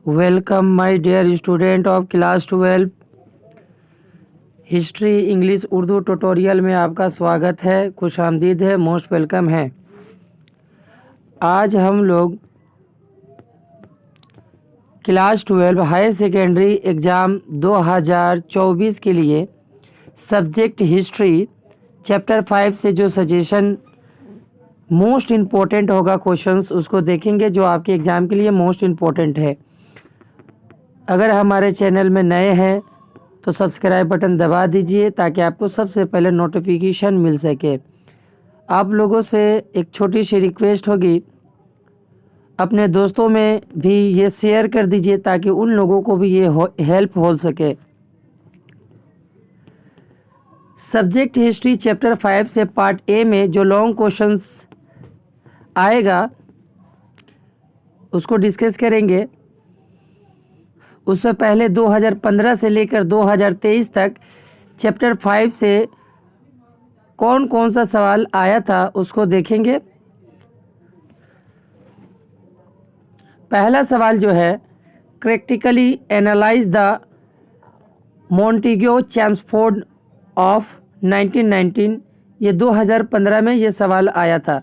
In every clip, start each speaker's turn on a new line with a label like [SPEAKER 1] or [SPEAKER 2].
[SPEAKER 1] Welcome my dear student of class 12 history English Urdu tutorial में आपका स्वागत है, खुशामदीद है, मोस्ट वेलकम है। आज हम लोग क्लास 12 हायर सेकेंडरी एग्ज़ाम 2024 के लिए सब्जेक्ट हिस्ट्री चैप्टर 5 से जो सजेशन मोस्ट इम्पोर्टेंट होगा क्वेश्चंस उसको देखेंगे, जो आपके एग्ज़ाम के लिए मोस्ट इम्पोर्टेंट है। अगर हमारे चैनल में नए हैं तो सब्सक्राइब बटन दबा दीजिए ताकि आपको सबसे पहले नोटिफिकेशन मिल सके। आप लोगों से एक छोटी सी रिक्वेस्ट होगी, अपने दोस्तों में भी ये शेयर कर दीजिए ताकि उन लोगों को भी ये हेल्प हो सके। सब्जेक्ट हिस्ट्री चैप्टर 5 से पार्ट ए में जो लॉन्ग क्वेश्चंस आएगा उसको डिस्कस करेंगे। उससे पहले 2015 से लेकर 2023 तक चैप्टर 5 से कौन कौन सा सवाल आया था उसको देखेंगे। पहला सवाल जो है, critically analyse the Montagu Chelmsford of 1919, ये 2015 में ये सवाल आया था।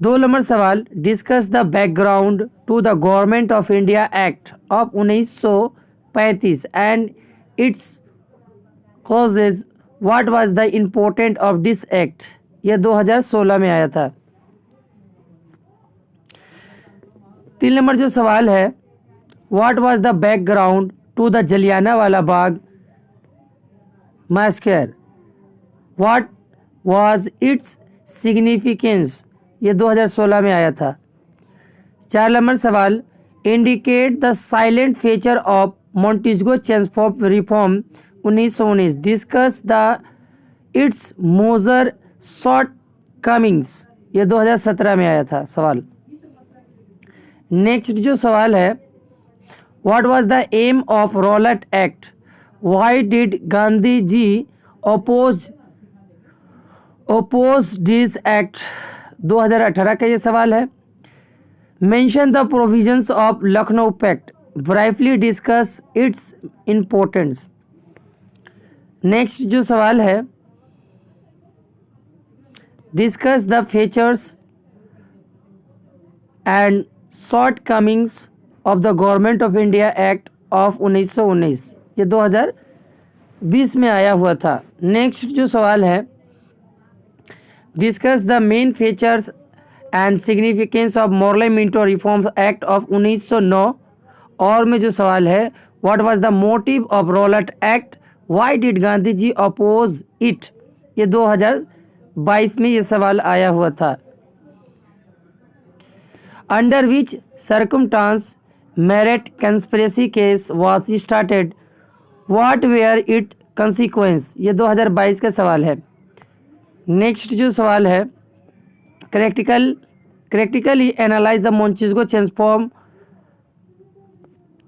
[SPEAKER 1] 2 नंबर सवाल, discuss the background to the government of India act of 1935 and its causes, what was the important of this act, ये 2016 में आया था। 3 नंबर जो सवाल है, what was the background to the Jallianwala Bagh massacre, what was its significance, ये 2016 में आया था। 4 नंबर सवाल, indicate the silent feature of Montagu Chelmsford reform 1919, discuss the its major shortcomings, ये 2017 में आया था सवाल। नेक्स्ट जो सवाल है, what was the aim of Rowlatt act, why did Gandhi ji oppose this act, 2018 का ये सवाल है। Mention the provisions of Lucknow pact, briefly discuss its importance. Next जो सवाल है, discuss the features and shortcomings of the government of India act of 1919, ये 2020 में आया हुआ था। नेक्स्ट जो सवाल है, discuss the main features and significance of Morley Minto reforms act of 1909, और में जो सवाल है, what was the motive of Rowlatt act, why did Gandhi ji oppose it, ये 2022 में ये सवाल आया हुआ था। Under which circumstance Meerut conspiracy case was started, what were it consequence, ये 2022 का सवाल है। नेक्स्ट जो सवाल है, critically analyse the Montagu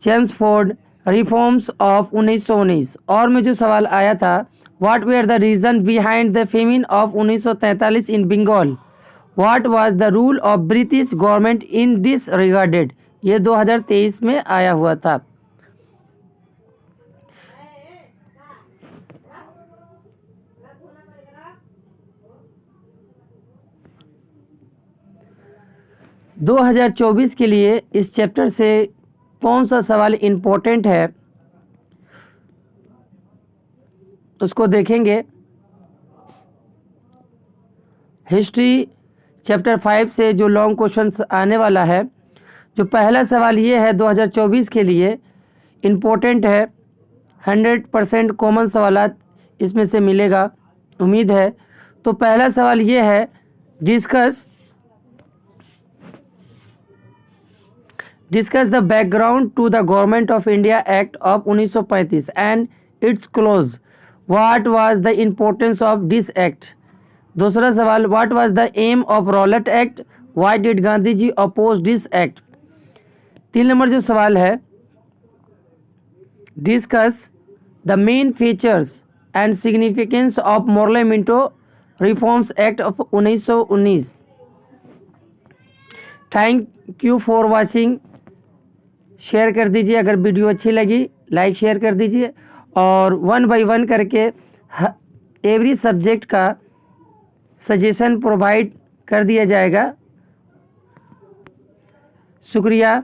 [SPEAKER 1] Chelmsford reforms of 1919, और में जो सवाल आया था, what were the reason behind the famine of 1943 in Bengal, what was the rule of British government in this regarded, ये 2023 में आया हुआ था। दो 2024 के लिए इस चैप्टर से कौन सा सवाल इम्पोर्टेंट है उसको देखेंगे। हिस्ट्री चैप्टर 5 से जो लॉन्ग क्वेश्चंस आने वाला है, जो पहला सवाल ये है 2024 के लिए इम्पोर्टेंट है, 100% कॉमन सवालात इसमें से मिलेगा, उम्मीद है। तो पहला सवाल ये है, discuss the background to the government of India act of 1935 and its close, what was the importance of this act. दूसरा सवाल, what was the aim of Rowlatt act, why did Gandhi ji oppose this act. 3 number जो सवाल है, discuss the main features and significance of Morley Minto reforms act of 1919। Thank you for watching. Share कर दीजिए। अगर video अच्छी लगी like share कर दीजिए और 1 बाय 1 करके एवरी सब्जेक्ट का सजेशन प्रोवाइड कर दिया जाएगा। शुक्रिया।